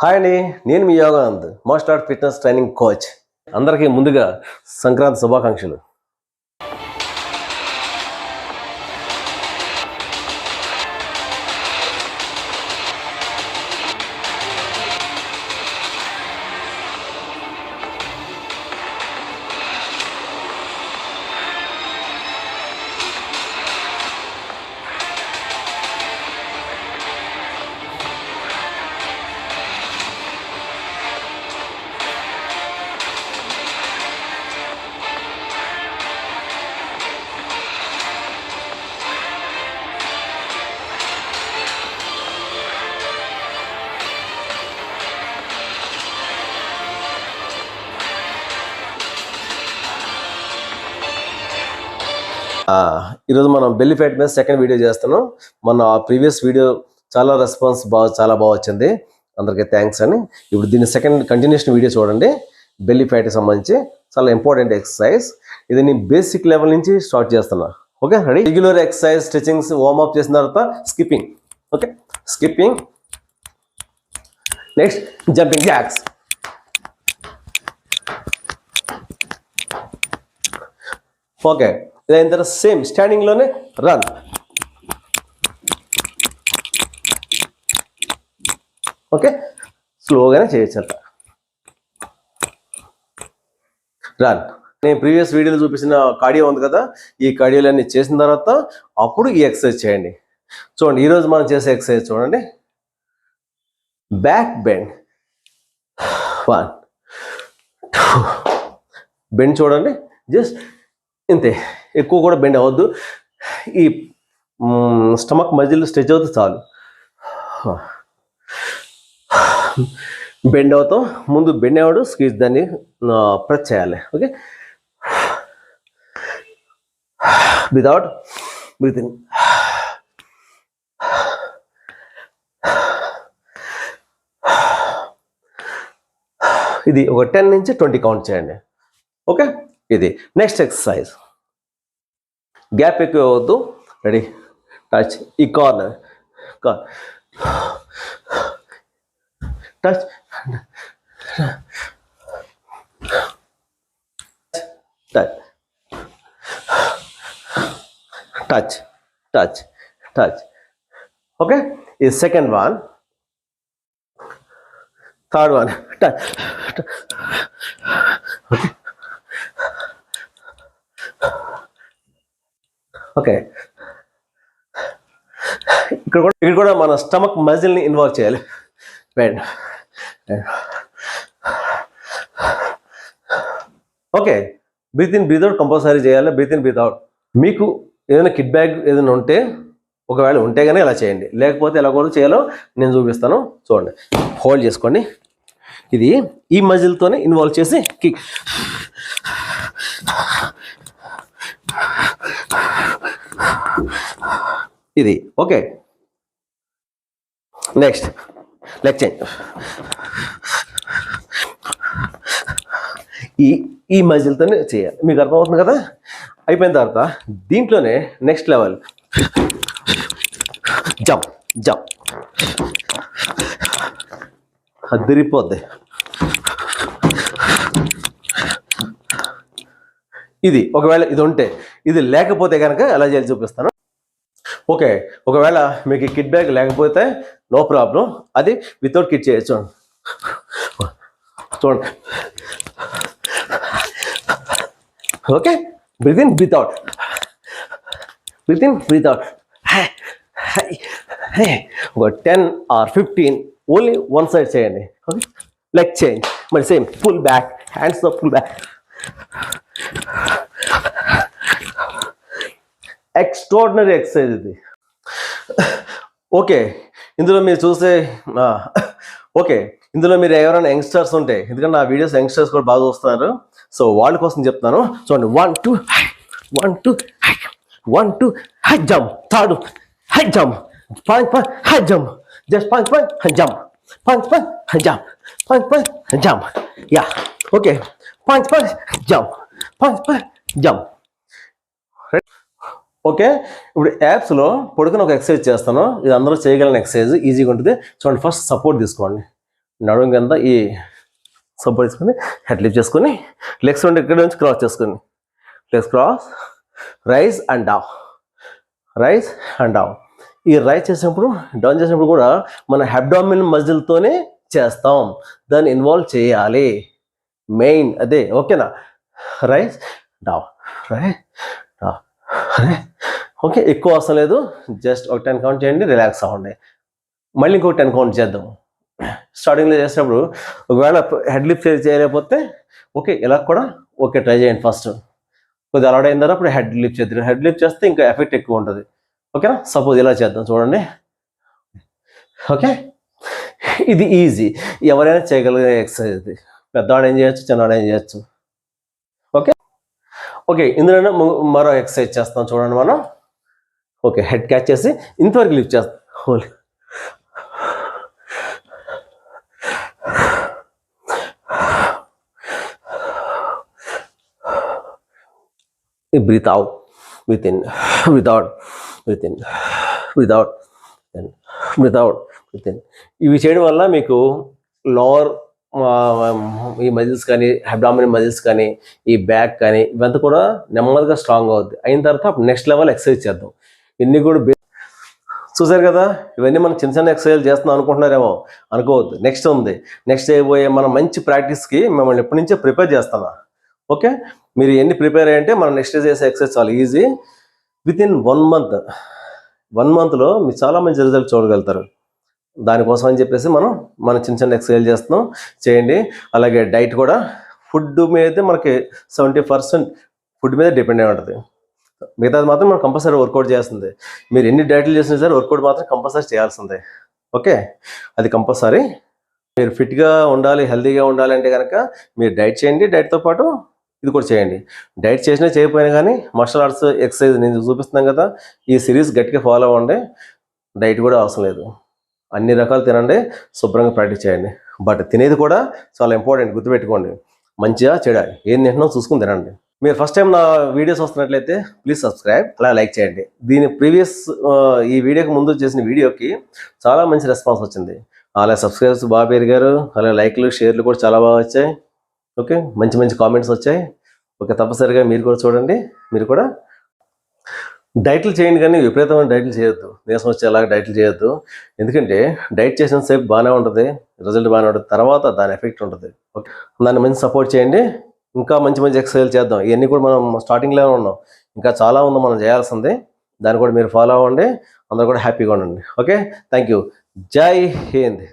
Hi అండి, నేను మీ Yoganand, martial art fitness training coach. అందరికీ ముందుగా సంక్రాంతి శుభాకాంక్షలు. ఈరోజు మనం బెల్లీ ఫ్యాట్ మీద సెకండ్ వీడియో చేస్తున్నాం. మన ప్రీవియస్ వీడియో రెస్పాన్స్ చాలా బాగా వచ్చింది, అందరికీ థ్యాంక్స్ అని. ఇప్పుడు దీని సెకండ్ కంటిన్యూషన్ వీడియో చూడండి. బెల్లీ ఫ్యాట్కి సంబంధించి చాలా ఇంపార్టెంట్ ఎక్సర్సైజ్. ఇది నేను బేసిక్ లెవెల్ నుంచి స్టార్ట్ చేస్తున్నా. Okay, ready? Regular exercise, stretchings, warm up చేసిన తర్వాత skipping. Okay, skipping. Next jumping jacks. Okay, ఇదైన తర్వాత సేమ్ స్టాండింగ్లోనే రన్. ఓకే, స్లోగానే చేయొచ్చు అంట. రన్. నేను ప్రీవియస్ వీడియోలో చూపించిన కార్డియో ఉంది కదా, ఈ కార్డియోలన్నీ చేసిన తర్వాత అప్పుడు ఈ ఎక్సర్సైజ్ చేయండి. చూడండి, ఈరోజు మనం చేసే ఎక్సర్సైజ్ చూడండి. Back bend. 1 2. బెండ్ చూడండి, జస్ట్ ఇంతే, ఎక్కువ కూడా బెండ్ అవ్వద్దు. ఈ స్టమక్ మజిల్ స్ట్రెచ్ అవుతుంది చాలు. బెండ్ అవుతాం, ముందు బెండ్ అవ్వడు, స్క్వీజ్ దాన్ని ప్రెస్ చేయాలి. Okay, without breathing. ఇది ఒక 10 నుంచి 20 కౌంట్ చేయండి. ఓకే, ఇది నెక్స్ట్ ఎక్సర్సైజ్. గ్యాప్ ఎక్కువ అవ్వద్దు. రెడీ? టచ్. ఈ corner touch touch touch touch touch. Okay, ఈ second one. Third one touch. Okay, okay. ఇక్కడ కూడా మన స్టమక్ మజిల్ని ఇన్వాల్వ్ చేయాలి. Bend. Okay, breathe in breathe out compulsory చేయాలి. Breathe in breathe out. మీకు ఏదైనా కిడ్ బ్యాగ్ ఏదైనా ఉంటే, ఒకవేళ ఉంటే కానీ ఇలా చేయండి, లేకపోతే ఎలా కూడా చేయాలో నేను చూపిస్తాను. చూడండి, హోల్డ్ చేసుకోండి. ఇది ఈ మజిల్తోనే ఇన్వాల్వ్ చేసి కిక్. ఇది ఓకే. Next leg change. ఈ మజిల్తోనే చేయాలి. మీకు అర్థమవుతుంది కదా? అయిపోయిన తర్వాత దీంట్లోనే నెక్స్ట్ లెవెల్ జంప్. జంప్ అదిరిపోద్ది. ఇది ఒకవేళ ఇది ఉంటే, ఇది లేకపోతే కనుక ఎలా చేయాలి చూపిస్తాను. ఓకే, ఒకవేళ మీకు కిట్ బ్యాగ్ లేకపోతే నో ప్రాబ్లం, అది వితౌట్ కిట్ చేయొచ్చు. చూడండి. Okay, breathe in breathe out. Breathe in breathe out. ఒక 10 or 15 ఓన్లీ వన్ సైడ్ చేయండి. Okay, leg change. మరి సేమ్ పుల్ బ్యాక్, హ్యాండ్స్ తో పుల్ బ్యాక్. ఎక్స్ట్రాడినరీ ఎక్సర్సైజ్ ఇది. ఓకే, ఇందులో మీరు చూసే ఓకే, ఇందులో మీరు ఎవరైనా యంగ్స్టర్స్ ఉంటే, ఎందుకంటే నా వీడియోస్ యంగ్స్టర్స్ కూడా బాగా చూస్తున్నారు, సో వాళ్ళ కోసం చెప్తాను. చూడండి, 1 2 1 2 1 2 high jump. Third high jump. Punch high jump. Just punch jump. Punch jump. Punch jump. Yeah, okay. Punch jump. Punch jump. Okay, ఇప్పుడు యాప్స్లో పడుకుని ఒక ఎక్సర్సైజ్ చేస్తాను. ఇది అందరూ చేయగలిగిన ఎక్సర్సైజ్, ఈజీగా ఉంటుంది. చూడండి, ఫస్ట్ సపోర్ట్ తీసుకోండి. నడుము కింద ఈ సపోర్ట్ తీసుకొని హెడ్ లిఫ్ట్ చేసుకొని లెగ్స్ ఉండి ఇక్కడ నుంచి క్రాస్ చేసుకొని legs cross, raise and down, raise and down. ఈ రైజ్ చేసినప్పుడు డౌన్ చేసినప్పుడు కూడా మన అబ్డామిన్ మజిల్తోనే చేస్తాం, దాన్ని ఇన్వాల్వ్ చేయాలి, మెయిన్ అదే. ఓకేనా? Raise down, raise down, raise. Okay, ఎక్కువ అవసరం లేదు, జస్ట్ ఒక 10 కౌంట్ చేయండి, రిలాక్స్ అవ్వండి. మళ్ళీ ఇంకొక 10 కౌంట్ చేద్దాం. స్టార్టింగ్లో చేసినప్పుడు ఒకవేళ హెడ్ లిఫ్ట్ చేయలేకపోతే ఓకే, ఇలా కూడా ఓకే ట్రై చేయండి. ఫస్ట్ కొద్దిగా అలవాటు అయిన తర్వాత అప్పుడు హెడ్ లిఫ్ట్ చేద్దాం. హెడ్ లిఫ్ట్ చేస్తే ఇంకా ఎఫెక్ట్ ఎక్కువ ఉంటుంది. ఓకేనా? సపోజ్ ఇలా చేద్దాం, చూడండి. ఓకే, ఇది ఈజీ, ఎవరైనా చేయగలిగే ఎక్సర్సైజ్ ఇది. పెద్దవాడు ఏం చేయొచ్చు, చిన్నవాడు ఏం చేయొచ్చు. ఓకే ఓకే, ఇందులోనే మరో ఎక్సర్సైజ్ చేస్తాం, చూడండి మనం. ఓకే, హెడ్ క్యాచ్ చేసి ఇంతవరకు లిఫ్ట్ చేస్తాం. Whole breathe out, breathe in, breathe out, breathe in, breathe out, then breathe out, breathe in. ఇవి చేయడం వల్ల మీకు లోవర్ ఈ మజిల్స్ కానీ, అబ్డామినల్ మజిల్స్ కానీ, ఈ బ్యాక్ కానీ, ఇవంతా కూడా నెమ్మదిగా స్ట్రాంగ్ అవుద్ది. అయిన తర్వాత నెక్స్ట్ లెవెల్ ఎక్సర్సైజ్ చేద్దాం. ఇన్ని కూడా చూసారు కదా, ఇవన్నీ మనం చిన్న చిన్న ఎక్సర్సైజ్ చేస్తున్నాం అనుకుంటున్నారేమో, అనుకోవద్దు. నెక్స్ట్ ఉంది, నెక్స్ట్ చేయబోయే మనం మంచి ప్రాక్టీస్కి మిమ్మల్ని ఎప్పటి నుంచో ప్రిపేర్ చేస్తున్నా. ఓకే, మీరు ఎన్ని ప్రిపేర్ అయ్యంటే మనం నెక్స్ట్ చేసే ఎక్సర్సైజ్ చాలా ఈజీ. విత్ ఇన్ 1 మంత్లో మీరు చాలా మంచి రిజల్ట్ చూడగలుగుతారు. దానికోసం అని చెప్పేసి మనం చిన్న చిన్న ఎక్సర్సైజ్ చేస్తున్నాం, చేయండి. అలాగే డైట్ కూడా, ఫుడ్ మీద మనకి 70% ఫుడ్ మీద డిపెండ్ అయి ఉంటుంది. మిగతాది మాత్రం మనం కంపల్సరీ వర్కౌట్ చేస్తుంది. మీరు ఎన్ని డైట్లు చేసినా సరే వర్కౌట్ మాత్రం కంపల్సరీ చేయాల్సిందే. ఓకే, అది కంపల్సరీ. మీరు ఫిట్గా ఉండాలి, హెల్తీగా ఉండాలి అంటే కనుక మీరు డైట్ చేయండి, డైట్తో పాటు ఇది కూడా చేయండి. డైట్ చేసినా చేయకపోయినా కానీ మార్షల్ ఆర్ట్స్ ఎక్సర్సైజ్ నేను చూపిస్తున్నాం కదా, ఈ సిరీస్ గట్టిగా ఫాలో అవ్వండి. డైట్ కూడా అవసరం లేదు, అన్ని రకాలు తినండి, శుభ్రంగా ప్రాక్టీస్ చేయండి. బట్ తినేది కూడా చాలా ఇంపార్టెంట్, గుర్తుపెట్టుకోండి. మంచిగా చెడ ఏం తింటున్నాం చూసుకుని తినండి. మీరు ఫస్ట్ టైం నా వీడియోస్ వస్తున్నట్లయితే ప్లీజ్ సబ్స్క్రైబ్, అలా లైక్ చేయండి. దీని ప్రీవియస్ ఈ వీడియోకి ముందు చేసిన వీడియోకి చాలా మంచి రెస్పాన్స్ వచ్చింది. అలా సబ్స్క్రైబర్స్ బాగా పెరిగారు, అలా లైక్లు షేర్లు కూడా చాలా బాగా వచ్చాయి. ఓకే, మంచి మంచి కామెంట్స్ వచ్చాయి. ఓకే, తప్పనిసరిగా మీరు కూడా చూడండి. మీరు కూడా డైట్లు చేయండి, కానీ విపరీతమైన డైట్లు చేయొద్దు, నీరసం వచ్చేలాగా డైట్లు చేయొద్దు. ఎందుకంటే డైట్ చేసిన సేపు బాగానే ఉంటుంది, రిజల్ట్ బాగానే ఉంటుంది, తర్వాత దాని ఎఫెక్ట్ ఉంటుంది. ఓకే, దాన్ని మంచి సపోర్ట్ చేయండి. ఇంకా మంచి మంచి ఎక్సర్సైజ్ చేద్దాం. ఇవన్నీ కూడా మనం స్టార్టింగ్లోనే ఉన్నాం, ఇంకా చాలా ఉందో మనం చేయాల్సిందే. దాన్ని కూడా మీరు ఫాలో అవ్వండి, అందరూ కూడా హ్యాపీగా ఉండండి. Okay, thank you. జై హింద్.